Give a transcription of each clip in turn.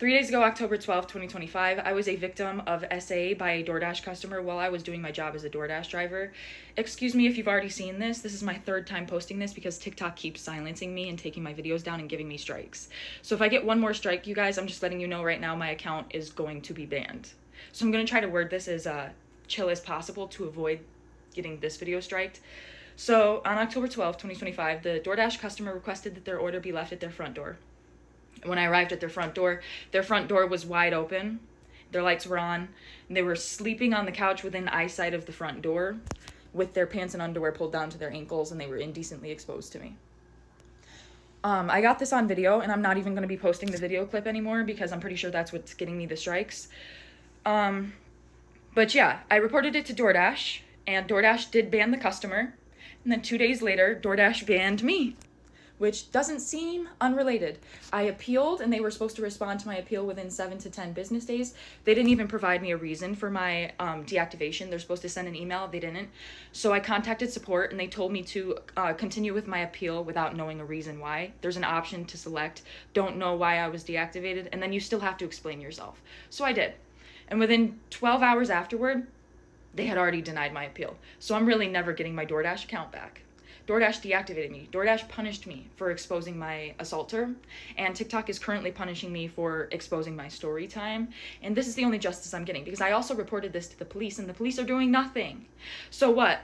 3 days ago, October 12th, 2025, I was a victim of SA by a DoorDash customer while I was doing my job as a DoorDash driver. Excuse me if you've already seen this. This is my third time posting this because TikTok keeps silencing me and taking my videos down and giving me strikes. So if I get one more strike, you guys, I'm just letting you know right now my account is going to be banned. So I'm going to try to word this as chill as possible to avoid getting this video striked. So on October 12th, 2025, the DoorDash customer requested that their order be left at their front door. When I arrived at their front door was wide open, their lights were on, and they were sleeping on the couch within eyesight of the front door with their pants and underwear pulled down to their ankles, and they were indecently exposed to me. I got this on video, and I'm not even going to be posting the video clip anymore because I'm pretty sure that's what's getting me the strikes. But yeah, I reported it to DoorDash, and DoorDash did ban the customer, and then 2 days later, DoorDash banned me, which doesn't seem unrelated. I appealed, and they were supposed to respond to my appeal within 7 to 10 business days. They didn't even provide me a reason for my deactivation. They're supposed to send an email. They didn't. So I contacted support, and they told me to continue with my appeal without knowing a reason why. There's an option to select, don't know why I was deactivated, and then you still have to explain yourself. So I did. And within 12 hours afterward, they had already denied my appeal. So I'm really never getting my DoorDash account back. DoorDash deactivated me. DoorDash punished me for exposing my assaulter, and TikTok is currently punishing me for exposing my story time, and this is the only justice I'm getting because I also reported this to the police, and the police are doing nothing. So what?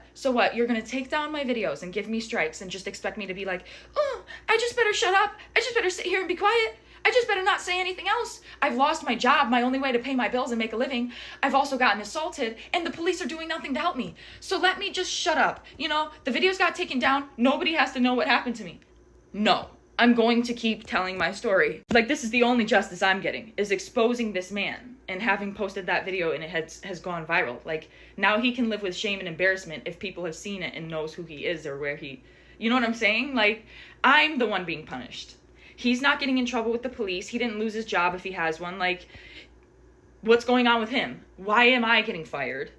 You're gonna take down my videos and give me strikes and just expect me to be like, oh, I just better shut up. I just better sit here and be quiet. I just better not say anything else. I've lost my job, my only way to pay my bills and make a living. I've also gotten assaulted, and the police are doing nothing to help me. So let me just shut up. You know, the videos got taken down. Nobody has to know what happened to me. No, I'm going to keep telling my story. Like, this is the only justice I'm getting, is exposing this man and having posted that video and it has gone viral. Like, now he can live with shame and embarrassment if people have seen it and knows who he is or where he, you know what I'm saying? Like, I'm the one being punished. He's not getting in trouble with the police. He didn't lose his job if he has one. Like, what's going on with him? Why am I getting fired?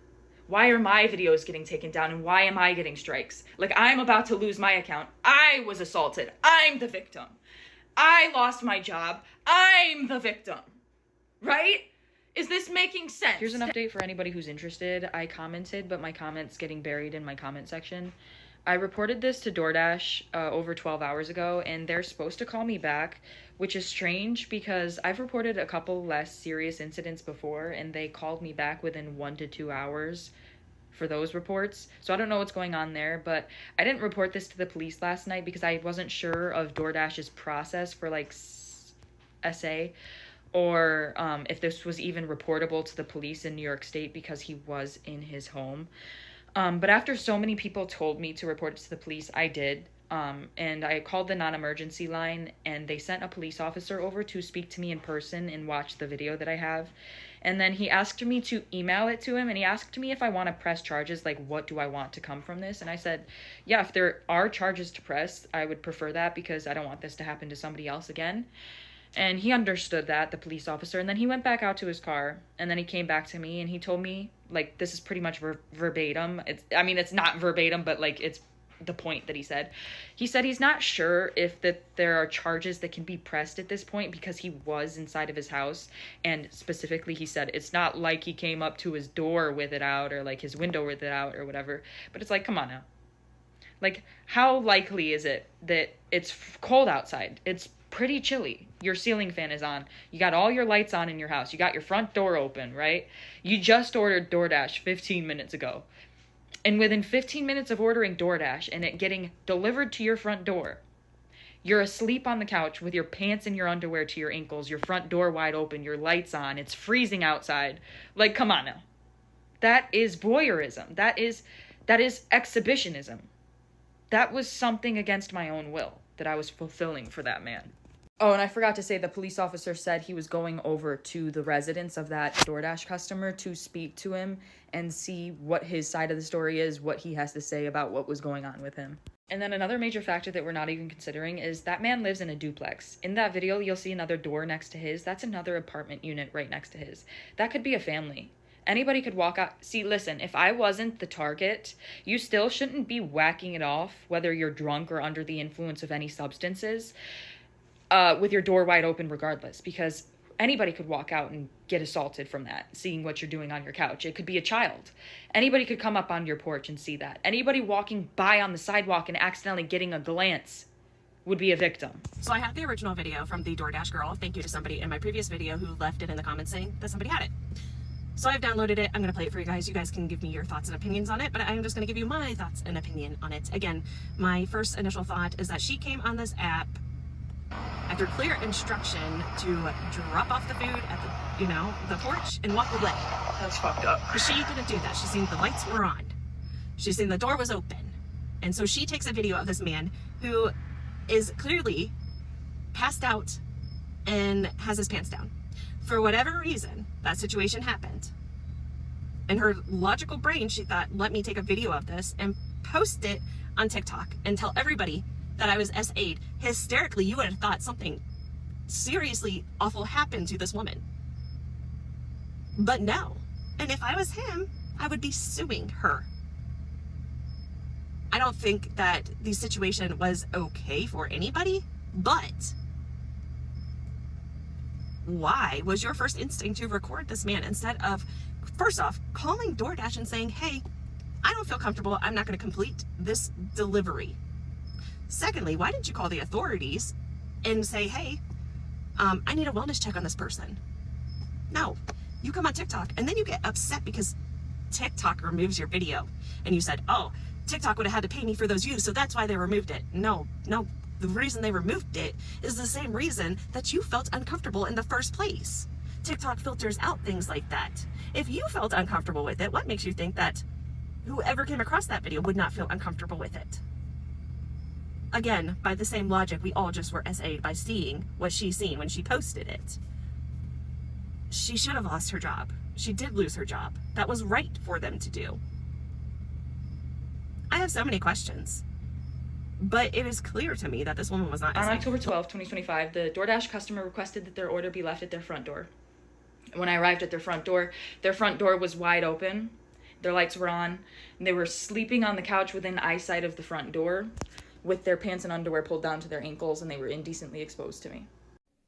Why are my videos getting taken down? And why am I getting strikes? Like, I'm about to lose my account. I was assaulted. I'm the victim. I lost my job. I'm the victim. Right? Is this making sense? Here's an update for anybody who's interested. I commented, but my comment's getting buried in my comment section. I reported this to DoorDash over 12 hours ago, and they're supposed to call me back, which is strange because I've reported a couple less serious incidents before, and they called me back within 1 to 2 hours for those reports. So I don't know what's going on there, but I didn't report this to the police last night because I wasn't sure of DoorDash's process for like SA, or if this was even reportable to the police in New York State because he was in his home. But after so many people told me to report it to the police, I did. And I called the non-emergency line, and they sent a police officer over to speak to me in person and watch the video that I have. And then he asked me to email it to him, and he asked me if I want to press charges, like what do I want to come from this? And I said, yeah, if there are charges to press, I would prefer that because I don't want this to happen to somebody else again. And he understood that, the police officer, and then he went back out to his car, and then he came back to me, and he told me, like, this is pretty much verbatim. It's not verbatim, but, like, it's the point that he said. He said he's not sure if that there are charges that can be pressed at this point because he was inside of his house, and specifically he said it's not like he came up to his door with it out or, like, his window with it out or whatever, but it's like, come on now. Like, how likely is it that it's cold outside? It's pretty chilly. Your ceiling fan is on. You got all your lights on in your house. You got your front door open, right? You just ordered DoorDash 15 minutes ago. And within 15 minutes of ordering DoorDash and it getting delivered to your front door, you're asleep on the couch with your pants and your underwear to your ankles, your front door wide open, your lights on, it's freezing outside. Like, come on now. That is voyeurism. That is exhibitionism. That was something against my own will that I was fulfilling for that man. Oh, and I forgot to say the police officer said he was going over to the residence of that DoorDash customer to speak to him and see what his side of the story is, what he has to say about what was going on with him. And then another major factor that we're not even considering is that man lives in a duplex. In that video, you'll see another door next to his. That's another apartment unit right next to his. That could be a family. Anybody could walk out. See, listen, if I wasn't the target, you still shouldn't be whacking it off, whether you're drunk or under the influence of any substances, with your door wide open regardless. Because Anybody could walk out and get assaulted from that, seeing what you're doing on your couch. It could be a child. Anybody could come up on your porch and see that. Anybody walking by on the sidewalk and accidentally getting a glance would be a victim. So I have the original video from the DoorDash girl. Thank you to somebody in my previous video who left it in the comments saying that somebody had it. So I've downloaded it. I'm going to play it for you guys. You guys can give me your thoughts and opinions on it, but I'm just going to give you my thoughts and opinion on it. Again, my first initial thought is that she came on this app after clear instruction to drop off the food at the, the porch and walk away. That's fucked up. But she didn't do that. She seen the lights were on. She seen the door was open. And so she takes a video of this man who is clearly passed out and has his pants down. For whatever reason, that situation happened. In her logical brain, she thought, let me take a video of this and post it on TikTok and tell everybody that I was SA'd. Hysterically, you would have thought something seriously awful happened to this woman. But no. And if I was him, I would be suing her. I don't think that the situation was okay for anybody, but why was your first instinct to record this man instead of, first off, calling DoorDash and saying, hey, I don't feel comfortable, I'm not going to complete this delivery? Secondly, why didn't you call the authorities and say, hey, I need a wellness check on this person? No, you come on TikTok and then you get upset because TikTok removes your video. And you said, oh, TikTok would have had to pay me for those views, so that's why they removed it. No, the reason they removed it is the same reason that you felt uncomfortable in the first place. TikTok filters out things like that. If you felt uncomfortable with it, what makes you think that whoever came across that video would not feel uncomfortable with it? Again, by the same logic, we all just were SA'd by seeing what she seen when she posted it. She should have lost her job. She did lose her job. That was right for them to do. I have so many questions, but it is clear to me that this woman was not On SA'd. October 12, 2025, the DoorDash customer requested that their order be left at their front door. When I arrived at their front door was wide open, their lights were on, and they were sleeping on the couch within eyesight of the front door with their pants and underwear pulled down to their ankles, and they were indecently exposed to me.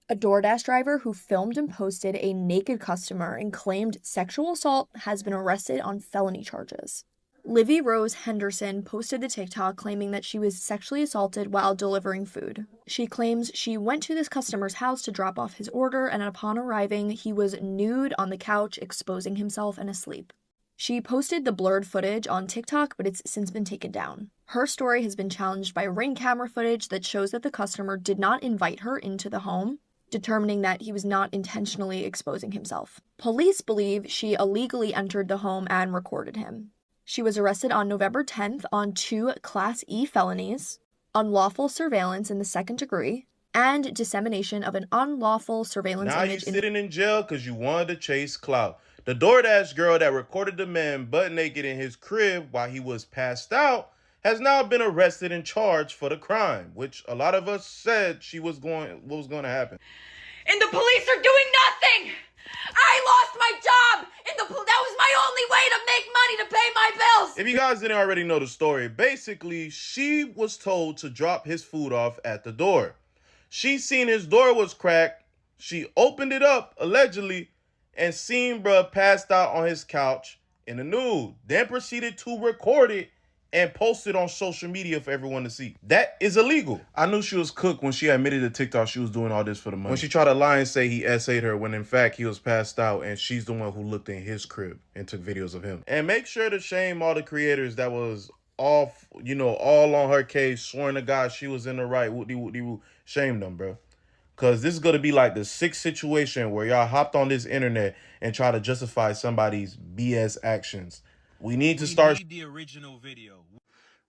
A DoorDash driver who filmed and posted a naked customer and claimed sexual assault has been arrested on felony charges. Livy Rose Henderson posted the TikTok claiming that she was sexually assaulted while delivering food. She claims she went to this customer's house to drop off his order, and upon arriving, he was nude on the couch, exposing himself and asleep. She posted the blurred footage on TikTok, but it's since been taken down. Her story has been challenged by Ring camera footage that shows that the customer did not invite her into the home, determining that he was not intentionally exposing himself. Police believe she illegally entered the home and recorded him. She was arrested on November 10th on 2 Class E felonies, unlawful surveillance in the second degree, and dissemination of an unlawful surveillance now image. Now you're sitting in jail because you wanted to chase clout. The DoorDash girl that recorded the man butt naked in his crib while he was passed out has now been arrested and charged for the crime, which a lot of us said what was going to happen. And the police are doing nothing! I lost my job! And that was my only way to make money to pay my bills! If you guys didn't already know the story, basically, she was told to drop his food off at the door. She seen his door was cracked. She opened it up, allegedly, and seen bruh passed out on his couch in the nude. Then proceeded to record it and post it on social media for everyone to see. That is illegal. I knew she was cooked when she admitted to TikTok she was doing all this for the money. When she tried to lie and say he SA'd her when in fact he was passed out and she's the one who looked in his crib and took videos of him. And make sure to shame all the creators that was off, all on her case, swearing to God she was in the right. Whoop-de-whoop-de-whoop. Shame them, bro. Because this is going to be like the sixth situation where y'all hopped on this internet and try to justify somebody's BS actions. We need the original video.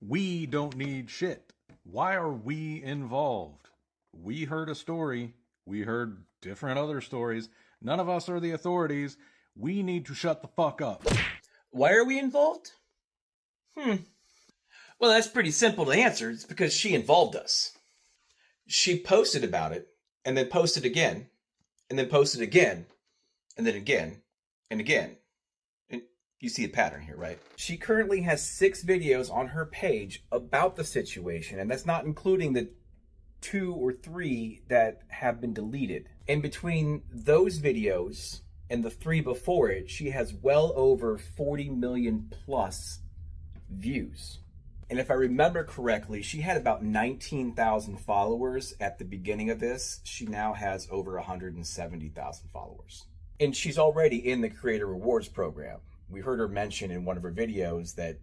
We don't need shit. Why are we involved? We heard a story. We heard different other stories. None of us are the authorities. We need to shut the fuck up. Why are we involved? Well, that's pretty simple to answer. It's because she involved us. She posted about it, and then posted again, and then posted again, and then again, and again. You see a pattern here, right? She currently has 6 videos on her page about the situation, and that's not including the 2 or 3 that have been deleted. And between those videos and the 3 before it, she has well over 40 million plus views. And if I remember correctly, she had about 19,000 followers at the beginning of this. She now has over 170,000 followers. And she's already in the Creator Rewards program. We heard her mention in one of her videos that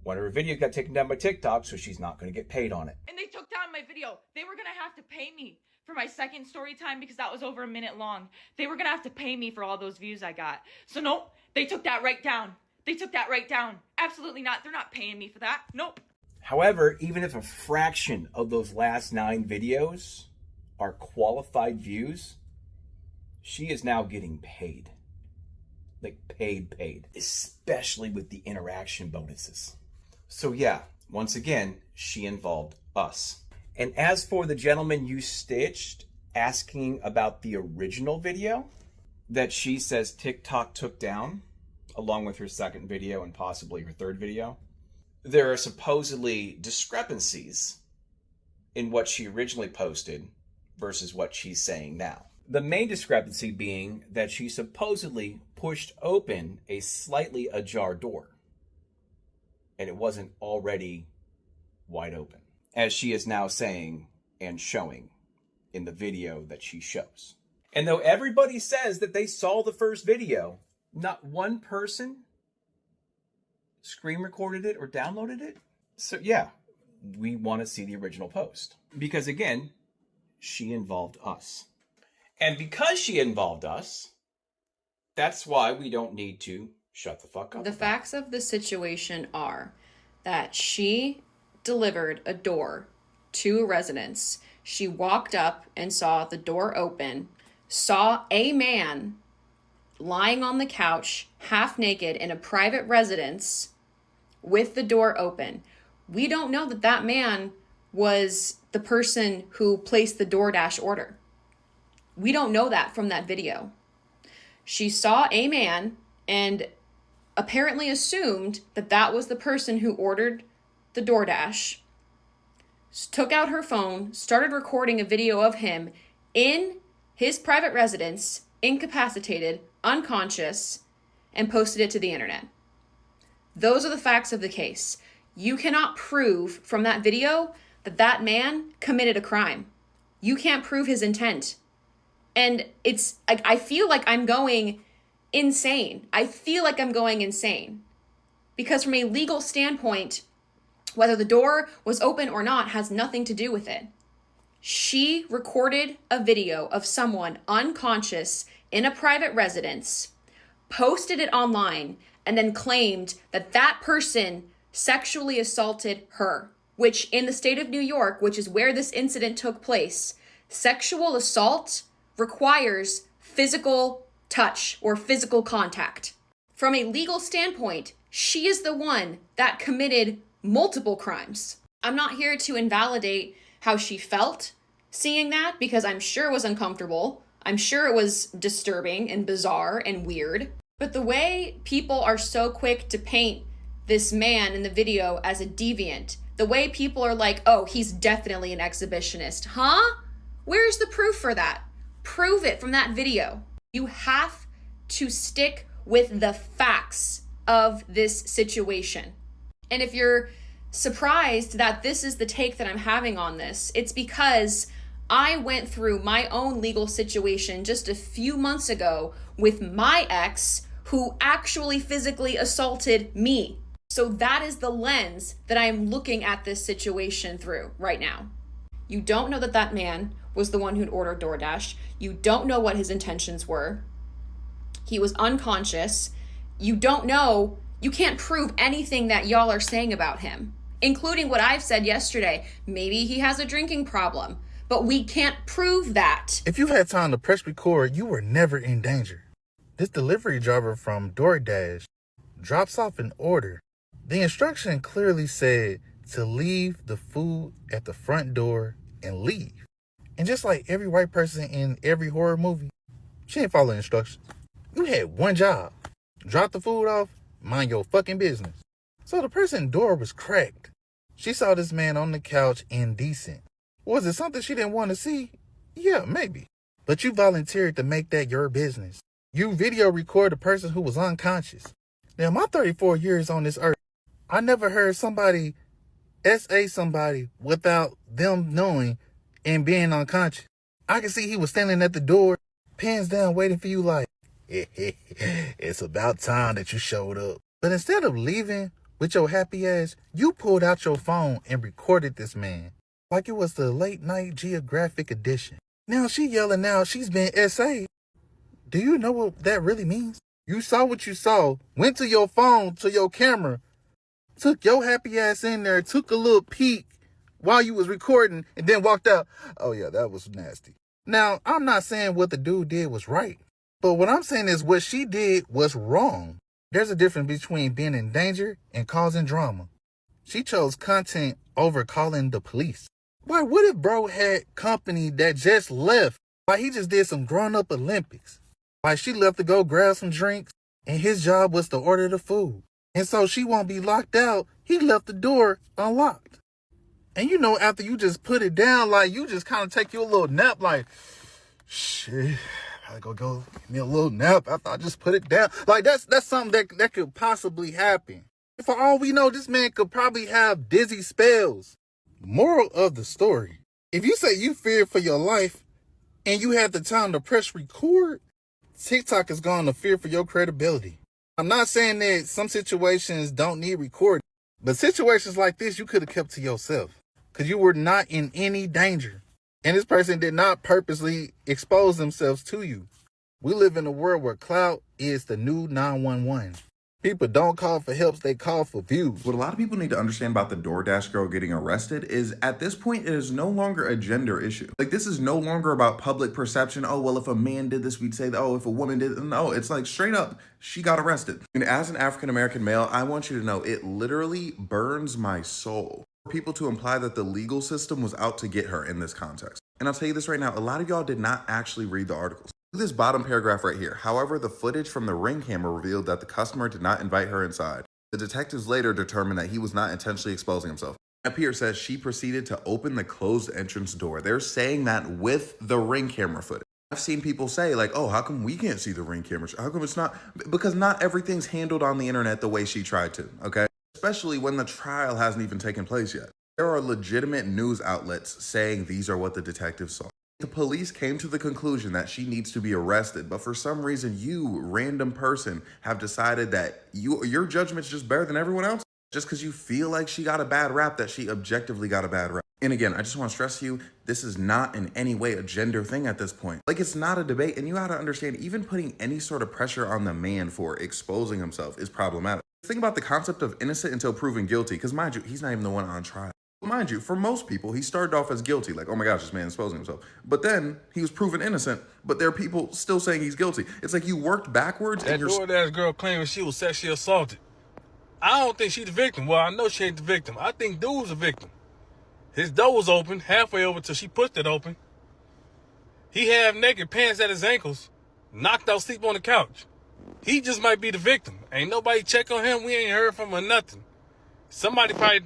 one of her videos got taken down by TikTok, so she's not going to get paid on it. And they took down my video. They were going to have to pay me for my second story time because that was over a minute long. They were going to have to pay me for all those views I got. So nope, they took that right down. They took that right down. Absolutely not. They're not paying me for that. Nope. However, even if a fraction of those last 9 videos are qualified views, she is now getting paid. Like paid. Especially with the interaction bonuses. So yeah, once again, she involved us. And as for the gentleman you stitched asking about the original video that she says TikTok took down, along with her second video and possibly her third video, there are supposedly discrepancies in what she originally posted versus what she's saying now. The main discrepancy being that she supposedly pushed open a slightly ajar door, and it wasn't already wide open, as she is now saying and showing in the video that she shows. And though everybody says that they saw the first video, not one person screen recorded it or downloaded it. So yeah, we want to see the original post. Because again, she involved us. And because she involved us, that's why we don't need to shut the fuck up. The facts of the situation are that she delivered a door to a residence. She walked up and saw the door open, saw a man lying on the couch, half naked in a private residence with the door open. We don't know that that man was the person who placed the DoorDash order. We don't know that from that video. She saw a man and apparently assumed that that was the person who ordered the DoorDash, took out her phone, started recording a video of him in his private residence, incapacitated, unconscious, and posted it to the internet. Those are the facts of the case. You cannot prove from that video that that man committed a crime. You can't prove his intent. And it's, I feel like I'm going insane. Because from a legal standpoint, whether the door was open or not has nothing to do with it. She recorded a video of someone unconscious in a private residence, posted it online, and then claimed that that person sexually assaulted her, which in the state of New York, which is where this incident took place, sexual assault requires physical touch or physical contact. From a legal standpoint, she is the one that committed multiple crimes. I'm not here to invalidate how she felt seeing that, because I'm sure it was uncomfortable. I'm sure it was disturbing and bizarre and weird. But the way people are so quick to paint this man in the video as a deviant, the way people are like, oh, he's definitely an exhibitionist. Huh? Where's the proof for that? Prove it from that video. You have to stick with the facts of this situation. And if you're surprised that this is the take that I'm having on this, it's because I went through my own legal situation just a few months ago with my ex who actually physically assaulted me. So that is the lens that I am looking at this situation through right now. You don't know that that man was the one who'd ordered DoorDash. You don't know what his intentions were. He was unconscious. You don't know, you can't prove anything that y'all are saying about him, including what I've said yesterday. Maybe he has a drinking problem, but we can't prove that. If you had time to press record, you were never in danger. This delivery driver from DoorDash drops off an order. The instruction clearly said to leave the food at the front door and leave. And just like every white person in every horror movie, she didn't follow instructions. You had one job. Drop the food off, mind your fucking business. So the person's door was cracked. She saw this man on the couch indecent. Was it something she didn't want to see? Yeah, maybe. but you volunteered to make that your business. You video record a person who was unconscious. Now, my 34 years on this earth, I never heard somebody SA somebody without them knowing and being unconscious. I can see he was standing at the door, pants down, waiting for you like, it's about time that you showed up. But instead of leaving with your happy ass, you pulled out your phone and recorded this man like it was the late night Geographic edition. Now she yelling out she's been SA. Do you know what that really means? You saw what you saw, went to your phone, to your camera, took your happy ass in there, took a little peek while you was recording, and then walked out. Oh yeah, that was nasty. Now, I'm not saying what the dude did was right, but what I'm saying is what she did was wrong. There's a difference between being in danger and causing drama. She chose content over calling the police. Why, what if bro had company that just left? Like he just did some grown-up Olympics. Like she left to go grab some drinks, and his job was to order the food. And so she won't be locked out. He left the door unlocked. And you know, after you just put it down, like you just kind of take your little nap, like, shit, I gotta go give me a little nap after I just put it down. Like that's something that could possibly happen. For all we know, this man could probably have dizzy spells. Moral of the story: if you say you fear for your life and you have the time to press record, TikTok is going to fear for your credibility. I'm not saying that some situations don't need recording, but situations like this you could have kept to yourself because you were not in any danger. And this person did not purposely expose themselves to you. We live in a world where Clout is the new 911. People don't call for help, they call for views. What a lot of people need to understand about the DoorDash girl getting arrested is at this point, it is no longer a gender issue. Like, this is no longer about public perception. Oh, well, if a man did this, we'd say, oh, if a woman did. No, it's like straight up, she got arrested. And as an African-American male, I want you to know it literally burns my soul for people to imply that the legal system was out to get her in this context. And I'll tell you this right now, a lot of y'all did not actually read the articles. This bottom paragraph right here. However, the footage from the Ring camera revealed that the customer did not invite her inside. The detectives later determined that he was not intentionally exposing himself. Pierre says she proceeded to open the closed entrance door. They're saying that with the Ring camera footage. I've seen people say like, oh, how come we can't see the Ring camera? How come it's not? Because not everything's handled on the internet the way she tried to, okay? Especially when the trial hasn't even taken place yet. There are legitimate news outlets saying these are what the detectives saw. The police came to the conclusion that she needs to be arrested, but for some reason, you, random person, have decided that your judgment's just better than everyone else just because you feel like she got a bad rap, that she objectively got a bad rap. And again, I just want to stress to you, this is not in any way a gender thing at this point. Like, it's not a debate, and you got to understand, even putting any sort of pressure on the man for exposing himself is problematic. Think about the concept of innocent until proven guilty, because mind you, he's not even the one on trial. Mind you, for most people, he started off as guilty, like, oh my gosh, this man is exposing himself. But then he was proven innocent, but there are people still saying he's guilty. It's like you worked backwards. That DoorDash girl claiming she was sexually assaulted. I don't think she's the victim. Well, I know she ain't the victim. I think dude's the victim. His door was open, halfway over till she pushed it open. He half naked, pants at his ankles, knocked out, sleep on the couch. He just might be the victim. Ain't nobody check on him. We ain't heard from her nothing. Somebody probably,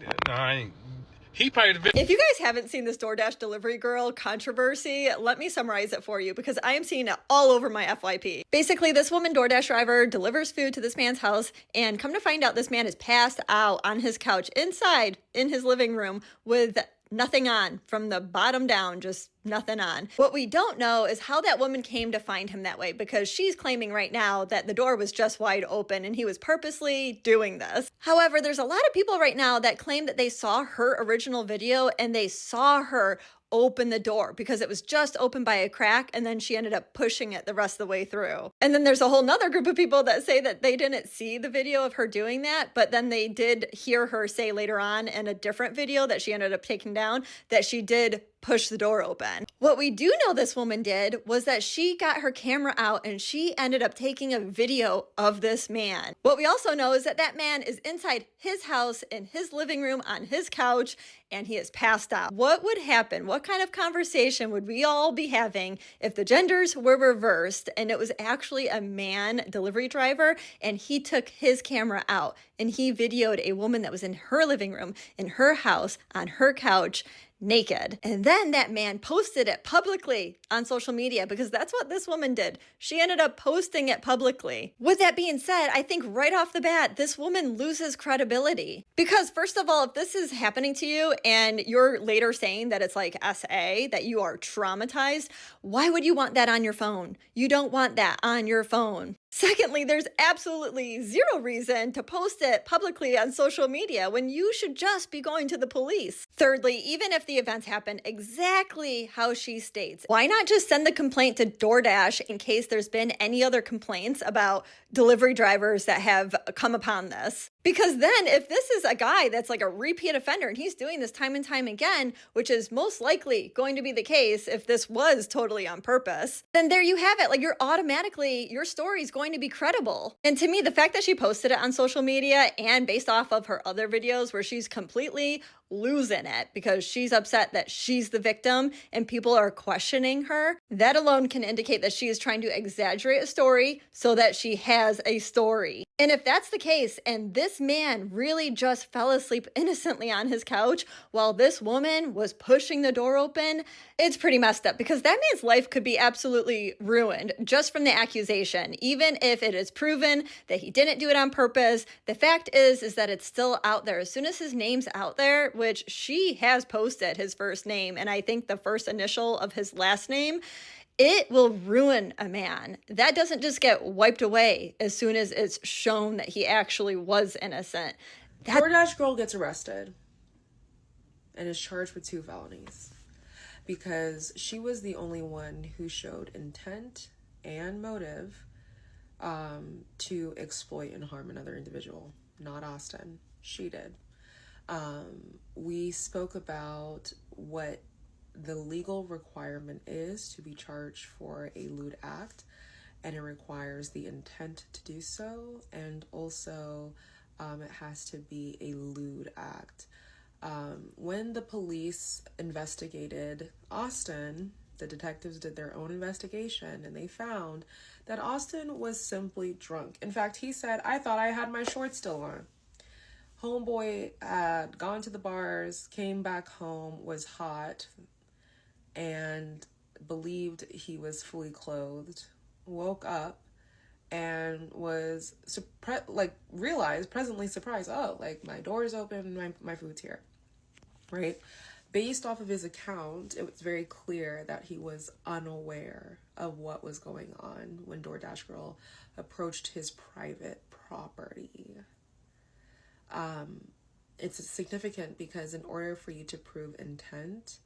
he probably the victim. If you guys haven't seen this DoorDash delivery girl controversy, let me summarize it for you because I am seeing it all over my FYP. Basically, this woman DoorDash driver delivers food to this man's house, and come to find out this man is passed out on his couch inside in his living room with nothing on from the bottom down, just nothing on. What we don't know is how that woman came to find him that way, because she's claiming right now that the door was just wide open and he was purposely doing this. However, there's a lot of people right now that claim that they saw her original video and they saw her open the door because it was just open by a crack and then she ended up pushing it the rest of the way through. And then there's a whole nother group of people that say that they didn't see the video of her doing that, but then they did hear her say later on in a different video that she ended up taking down that she did push the door open. What we do know this woman did was that she got her camera out and she ended up taking a video of this man. What we also know is that that man is inside his house in his living room on his couch and he is passed out. What would happen? What kind of conversation would we all be having if the genders were reversed and it was actually a man delivery driver and he took his camera out and he videoed a woman that was in her living room, in her house, on her couch, naked. And then that man posted it publicly on social media because that's what this woman did. She ended up posting it publicly. With that being said, I think right off the bat, this woman loses credibility. Because first of all, if this is happening to you and you're later saying that it's like SA, that you are traumatized, why would you want that on your phone? You don't want that on your phone. Secondly, there's absolutely zero reason to post it publicly on social media when you should just be going to the police. Thirdly, even if the events happen exactly how she states, why not just send the complaint to DoorDash in case there's been any other complaints about delivery drivers that have come upon this? Because then if this is a guy that's like a repeat offender and he's doing this time and time again, which is most likely going to be the case if this was totally on purpose, then there you have it. Like your story is going to be credible. And to me, the fact that she posted it on social media and based off of her other videos where she's completely losing it because she's upset that she's the victim and people are questioning her, that alone can indicate that she is trying to exaggerate a story so that she has a story. And if that's the case, and this man really just fell asleep innocently on his couch while this woman was pushing the door open, it's pretty messed up because that man's life could be absolutely ruined just from the accusation. Even if it is proven that he didn't do it on purpose, the fact is that it's still out there. As soon as his name's out there, which she has posted his first name, and I think the first initial of his last name, it will ruin a man. That doesn't just get wiped away as soon as it's shown that he actually was innocent. DoorDash girl gets arrested and is charged with 2 felonies because she was the only one who showed intent and motive to exploit and harm another individual, not Austin. She did. We spoke about what the legal requirement is to be charged for a lewd act, and it requires the intent to do so, and also it has to be a lewd act. When the police investigated Austin, the detectives did their own investigation and they found that Austin was simply drunk. In fact, he said, "I thought I had my shorts still on." Homeboy had gone to the bars, came back home, was hot, and believed he was fully clothed, woke up, and was realized, presently surprised, oh, like my door is open, my food's here, right? Based off of his account, it was very clear that he was unaware of what was going on when DoorDash girl approached his private property. It's significant because in order for you to prove intent,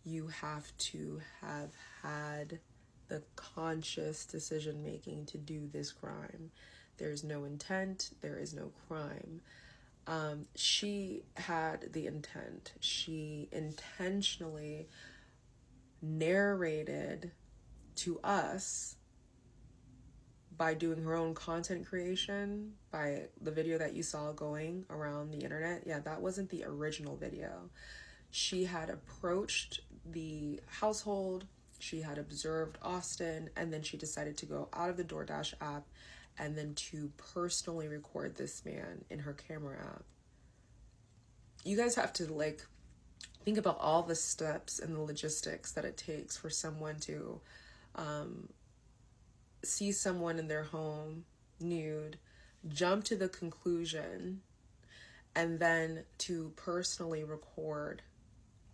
you have to have had the conscious decision making to do this crime. There's no intent, there is no crime. She had the intent. She intentionally narrated to us by doing her own content creation, by the video that you saw going around the internet. Yeah, that wasn't the original video. She had approached the household, she had observed Austin, and then she decided to go out of the DoorDash app and then to personally record this man in her camera app. You guys have to think about all the steps and the logistics that it takes for someone to see someone in their home nude, jump to the conclusion, and then to personally record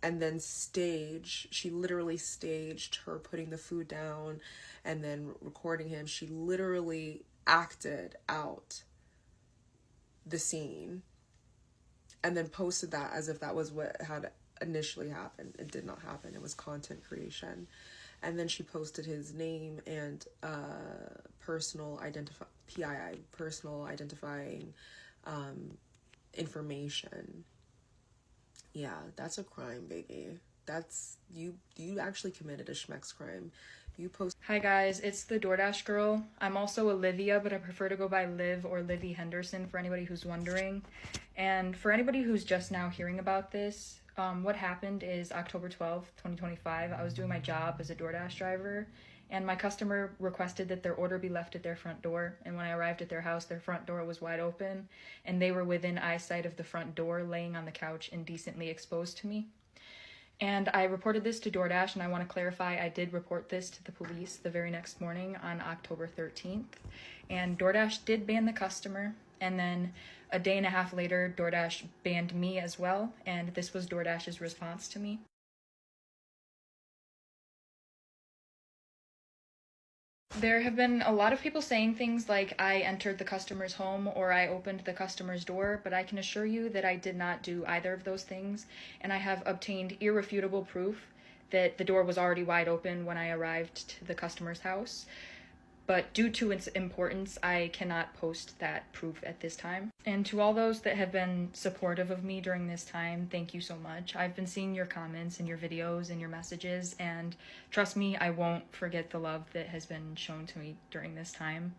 and then stage. She literally staged her putting the food down and then recording him. She literally acted out the scene and then posted that as if that was what had initially happened. It did not happen. It was content creation. And then she posted his name and personal identifying information. Yeah, that's a crime, baby. That's you actually committed a schmeck's crime. Hi guys, it's the DoorDash girl. I'm also Olivia, but I prefer to go by Liv or Livy Henderson for anybody who's wondering. And for anybody who's just now hearing about this, what happened is October 12th, 2025, I was doing my job as a DoorDash driver, and my customer requested that their order be left at their front door. And when I arrived at their house, their front door was wide open, and they were within eyesight of the front door, laying on the couch indecently exposed to me. And I reported this to DoorDash, and I want to clarify, I did report this to the police the very next morning on October 13th. And DoorDash did ban the customer, and then a day and a half later, DoorDash banned me as well, and this was DoorDash's response to me. There have been a lot of people saying things like I entered the customer's home or I opened the customer's door, but I can assure you that I did not do either of those things, and I have obtained irrefutable proof that the door was already wide open when I arrived to the customer's house. But due to its importance, I cannot post that proof at this time. And to all those that have been supportive of me during this time, thank you so much. I've been seeing your comments and your videos and your messages, and trust me, I won't forget the love that has been shown to me during this time.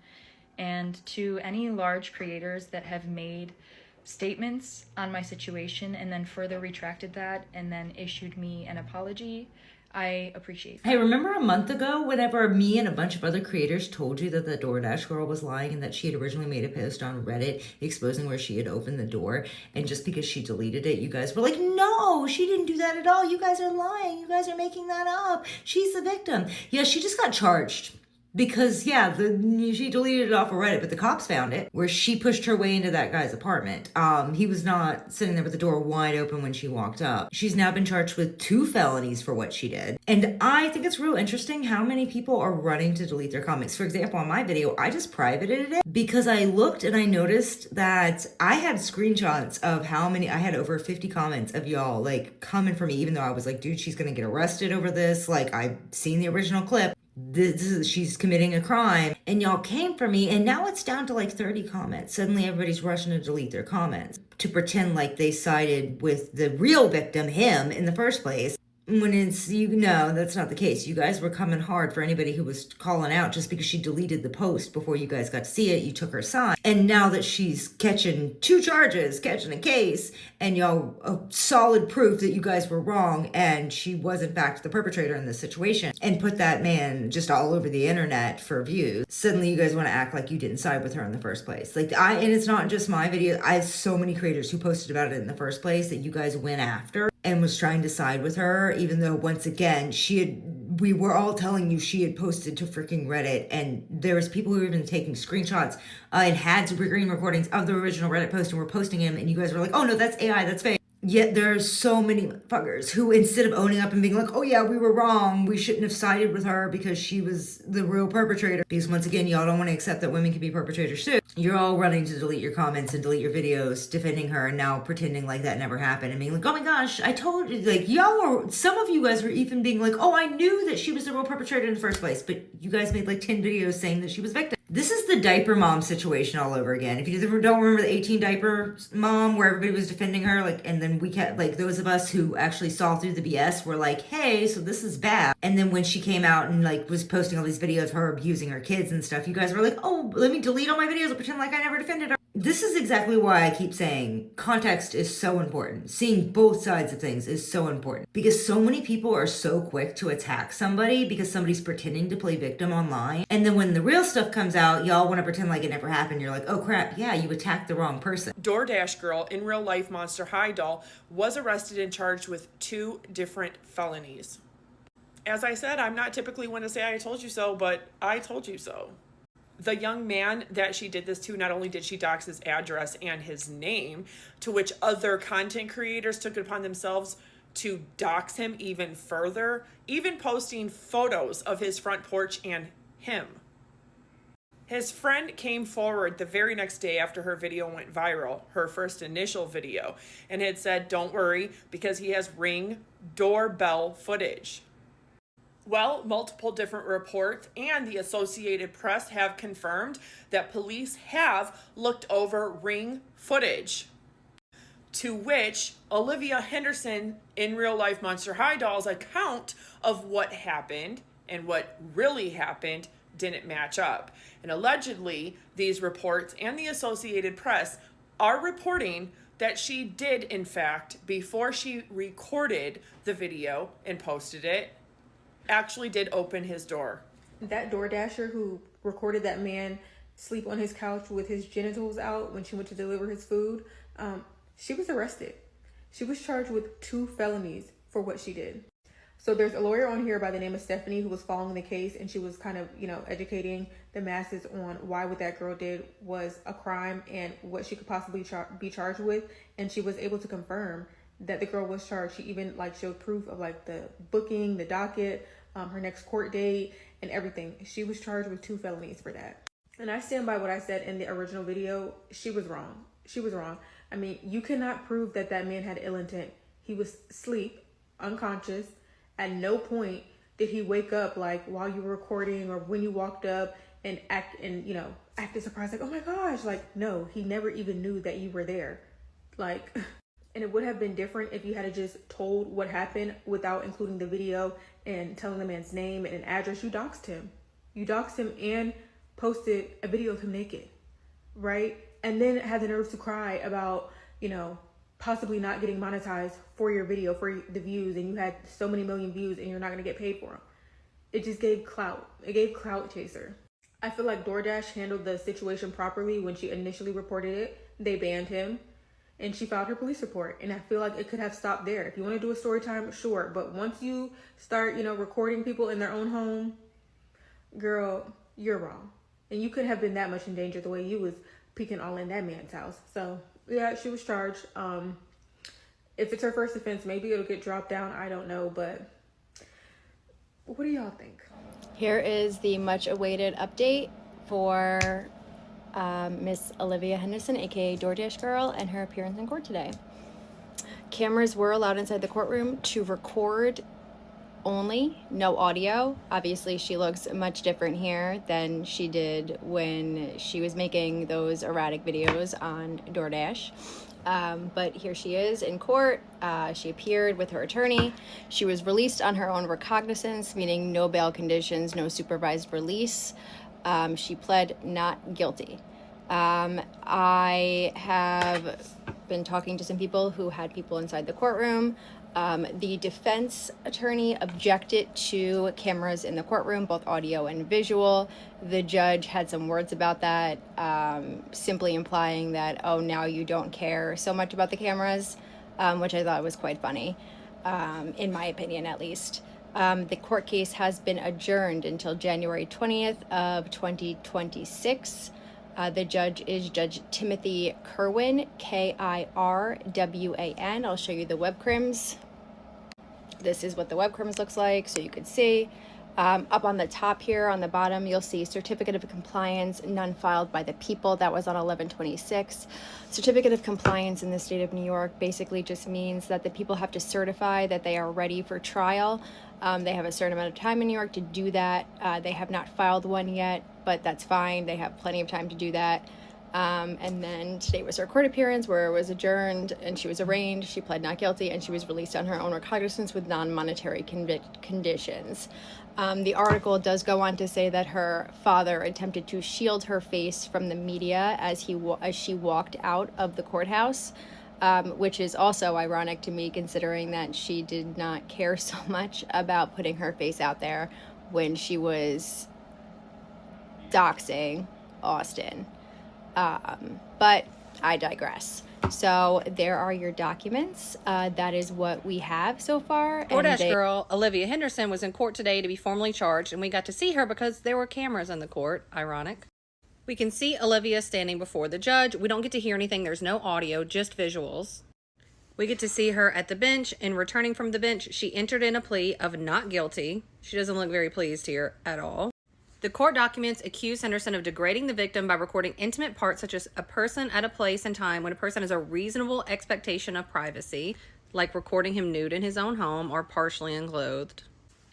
And to any large creators that have made statements on my situation and then further retracted that and then issued me an apology, I appreciate that. Hey, remember a month ago whenever me and a bunch of other creators told you that the DoorDash girl was lying and that she had originally made a post on Reddit exposing where she had opened the door, and just because she deleted it, you guys were like, no, she didn't do that at all. You guys are lying. You guys are making that up. She's the victim. Yeah, she just got charged. Because, yeah, she deleted it off of Reddit, but the cops found it, where she pushed her way into that guy's apartment. He was not sitting there with the door wide open when she walked up. She's now been charged with 2 felonies for what she did. And I think it's real interesting how many people are running to delete their comments. For example, on my video, I just privated it because I looked and I noticed that I had screenshots of how many, I had over 50 comments of y'all, like, coming for me, even though I was like, dude, she's gonna get arrested over this. Like, I've seen the original clip. She's committing a crime, and y'all came for me, and now it's down to like 30 comments. Suddenly everybody's rushing to delete their comments to pretend like they sided with the real victim, him, in the first place. When it's, you know, that's not the case. You guys were coming hard for anybody who was calling out just because she deleted the post before you guys got to see it. You took her side. And now that she's catching 2 charges, catching a case, and y'all, solid proof that you guys were wrong and she was in fact the perpetrator in this situation, and put that man just all over the internet for views, suddenly you guys want to act like you didn't side with her in the first place. Like, and it's not just my video. I have so many creators who posted about it in the first place that you guys went after and was trying to side with her, even though, once again, we were all telling you she had posted to freaking Reddit, and there was people who were even taking screenshots and had screen recordings of the original Reddit post and were posting him, and you guys were like, oh no, that's AI, that's fake. Yet there are so many motherfuckers who, instead of owning up and being like, oh yeah, we were wrong, we shouldn't have sided with her because she was the real perpetrator. Because once again, y'all don't want to accept that women can be perpetrators too. You're all running to delete your comments and delete your videos defending her, and now pretending like that never happened and being like, oh my gosh, I told you. Like, some of you guys were even being like, oh, I knew that she was the real perpetrator in the first place, but you guys made like 10 videos saying that she was victim. This is the diaper mom situation all over again. If you don't remember the 18 diaper mom where everybody was defending her, like, and then we kept, like, those of us who actually saw through the BS were like, hey, so this is bad. And then when she came out and like was posting all these videos of her abusing her kids and stuff, you guys were like, oh, let me delete all my videos and pretend like I never defended her. This is exactly why I keep saying context is so important. Seeing both sides of things is so important, because so many people are so quick to attack somebody because somebody's pretending to play victim online. And then when the real stuff comes out, y'all want to pretend like it never happened. You're like, oh crap, yeah, you attacked the wrong person. DoorDash girl, in real life Monster High doll, was arrested and charged with 2 different felonies. As I said, I'm not typically one to say I told you so, but I told you so. The young man that she did this to, not only did she dox his address and his name, to which other content creators took it upon themselves to dox him even further, even posting photos of his front porch and him. His friend came forward the very next day after her video went viral, her first initial video, and had said, don't worry, because he has Ring doorbell footage. Well, multiple different reports and the Associated Press have confirmed that police have looked over Ring footage, to which Olivia Henderson, in real life Monster High doll's account of what happened and what really happened didn't match up. And allegedly, these reports and the Associated Press are reporting that she did, in fact, before she recorded the video and posted it, actually did open his door. That DoorDasher who recorded that man sleep on his couch with his genitals out when she went to deliver his food, she was arrested. She was charged with 2 felonies for what she did. So there's a lawyer on here by the name of Stephanie who was following the case, and she was kind of, educating the masses on why what that girl did was a crime and what she could possibly be charged with. And she was able to confirm that the girl was charged. She even showed proof of the booking, the docket, her next court date, and everything. She was charged with 2 felonies for that. And I stand by what I said in the original video. She was wrong. She was wrong. I mean, you cannot prove that that man had ill intent. He was asleep, unconscious. At no point did he wake up while you were recording or when you walked up and acted surprised, oh my gosh. No, he never even knew that you were there. And it would have been different if you had just told what happened without including the video and telling the man's name and an address. You doxed him. You doxed him and posted a video of him naked, right? And then had the nerve to cry about, possibly not getting monetized for your video, for the views, and you had so many million views and you're not going to get paid for them. It just gave clout. It gave clout chaser. I feel like DoorDash handled the situation properly when she initially reported it. They banned him and she filed her police report. And I feel like it could have stopped there. If you want to do a story time, sure. But once you start, recording people in their own home, girl, you're wrong. And you couldn't have been that much in danger the way you was peeking all in that man's house. So yeah, she was charged. If it's her first offense, maybe it'll get dropped down. I don't know, but what do y'all think? Here is the much awaited update for Miss Olivia Henderson, aka DoorDash Girl, and her appearance in court today. Cameras were allowed inside the courtroom to record only, no audio. Obviously, she looks much different here than she did when she was making those erratic videos on DoorDash. But here she is in court. She appeared with her attorney. She was released on her own recognizance, meaning no bail conditions, no supervised release. She pled not guilty. I have been talking to some people who had people inside the courtroom. The defense attorney objected to cameras in the courtroom, both audio and visual. The judge had some words about that, simply implying that, oh, now you don't care so much about the cameras, which I thought was quite funny, in my opinion, at least. The court case has been adjourned until January 20th of 2026. The judge is Judge Timothy Kirwan, Kirwan. I'll show you the webcrims. This is what the webcrims looks like, so you could see. Up on the top here, on the bottom, you'll see Certificate of Compliance, none filed by the people. That was on 11/26. Certificate of Compliance in the state of New York basically just means that the people have to certify that they are ready for trial. They have a certain amount of time in New York to do that. They have not filed one yet, but that's fine. They have plenty of time to do that. And then today was her court appearance where it was adjourned and she was arraigned. She pled not guilty and she was released on her own recognizance with non-monetary conditions. The article does go on to say that her father attempted to shield her face from the media as she walked out of the courthouse, which is also ironic to me considering that she did not care so much about putting her face out there when she was doxing Austin. But I digress. So there are your documents. That is what we have so far. DoorDash girl Olivia Henderson was in court today to be formally charged, and we got to see her because there were cameras in the court. Ironic. We can see Olivia standing before the judge. We don't get to hear anything. There's no audio, just visuals. We get to see her at the bench, and returning from the bench, she entered in a plea of not guilty. She doesn't look very pleased here at all. The court documents accuse Henderson of degrading the victim by recording intimate parts such as a person at a place and time when a person has a reasonable expectation of privacy, like recording him nude in his own home or partially unclothed.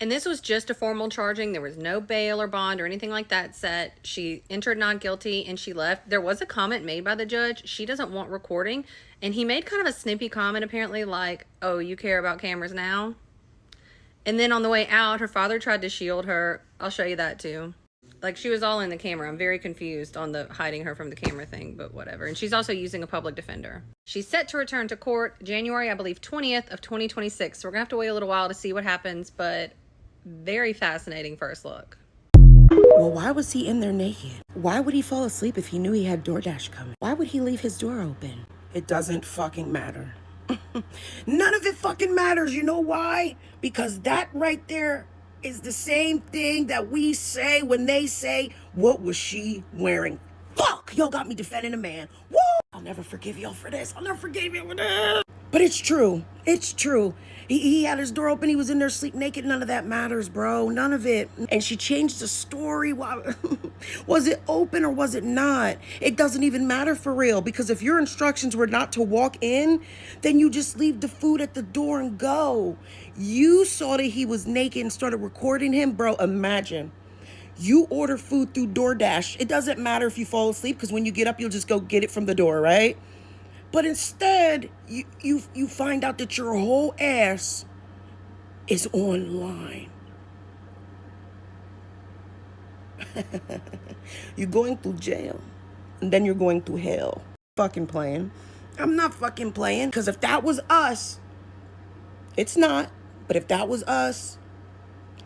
And this was just a formal charging. There was no bail or bond or anything like that set. She entered not guilty and she left. There was a comment made by the judge. She doesn't want recording. And he made kind of a snippy comment apparently like, oh, you care about cameras now? And then on the way out, her father tried to shield her. I'll show you that too. Like, she was all in the camera. I'm very confused on the hiding her from the camera thing, but whatever. And she's also using a public defender. She's set to return to court January, I believe, 20th of 2026. So we're going to have to wait a little while to see what happens, but very fascinating first look. Well, why was he in there naked? Why would he fall asleep if he knew he had DoorDash coming? Why would he leave his door open? It doesn't fucking matter. None of it fucking matters. You know why? Because that right there is the same thing that we say when they say, what was she wearing? Fuck, y'all got me defending a man. Woo! I'll never forgive y'all for this. I'll never forgive you for this. But it's true. It's true. He had his door open. He was in there sleep naked. None of that matters, bro. None of it. And she changed the story. Was it open or was it not? It doesn't even matter for real. Because if your instructions were not to walk in, then you just leave the food at the door and go. You saw that he was naked and started recording him. Bro, imagine. You order food through DoorDash. It doesn't matter if you fall asleep because when you get up, you'll just go get it from the door, right? But instead, you find out that your whole ass is online. You're going through jail, and then you're going through hell. Fucking playing. I'm not fucking playing, because if that was us, it's not, but if that was us,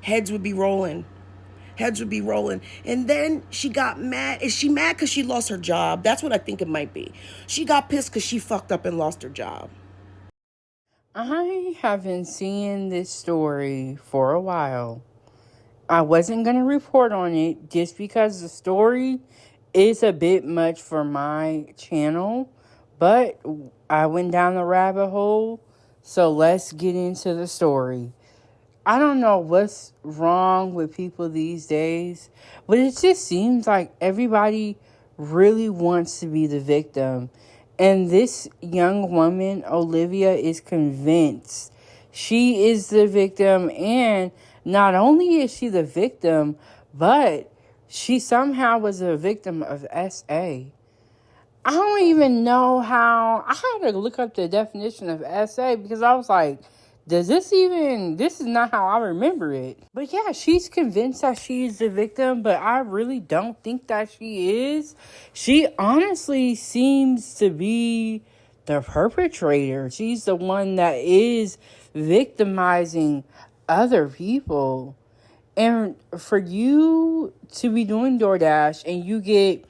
heads would be rolling. Heads would be rolling. And then she got mad. Is she mad because she lost her job? That's what I think it might be. She got pissed because she fucked up and lost her job. I have been seeing this story for a while. I wasn't going to report on it just because the story is a bit much for my channel. But I went down the rabbit hole. So let's get into the story. I don't know what's wrong with people these days, but it just seems like everybody really wants to be the victim. And this young woman, Olivia, is convinced she is the victim. And not only is she the victim, but she somehow was a victim of SA. I don't even know how. I had to look up the definition of SA because I was like, this is not how I remember it. But yeah, she's convinced that she's the victim, but I really don't think that she is. She honestly seems to be the perpetrator. She's the one that is victimizing other people. And for you to be doing DoorDash and you get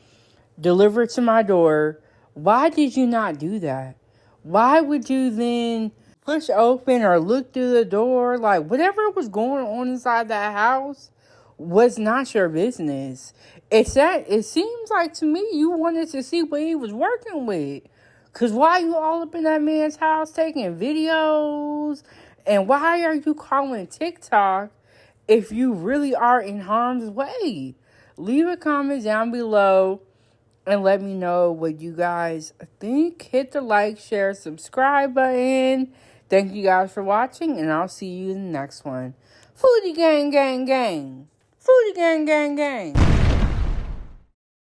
delivered to my door, why did you not do that? Why would you then push open or look through the door? Like, whatever was going on inside that house was not your business. It seems like to me you wanted to see what he was working with. Because why are you all up in that man's house taking videos? And why are you calling TikTok if you really are in harm's way? Leave a comment down below and let me know what you guys think. Hit the like, share, subscribe button. Thank you guys for watching, and I'll see you in the next one. Foodie gang, gang, gang. Foodie gang, gang, gang.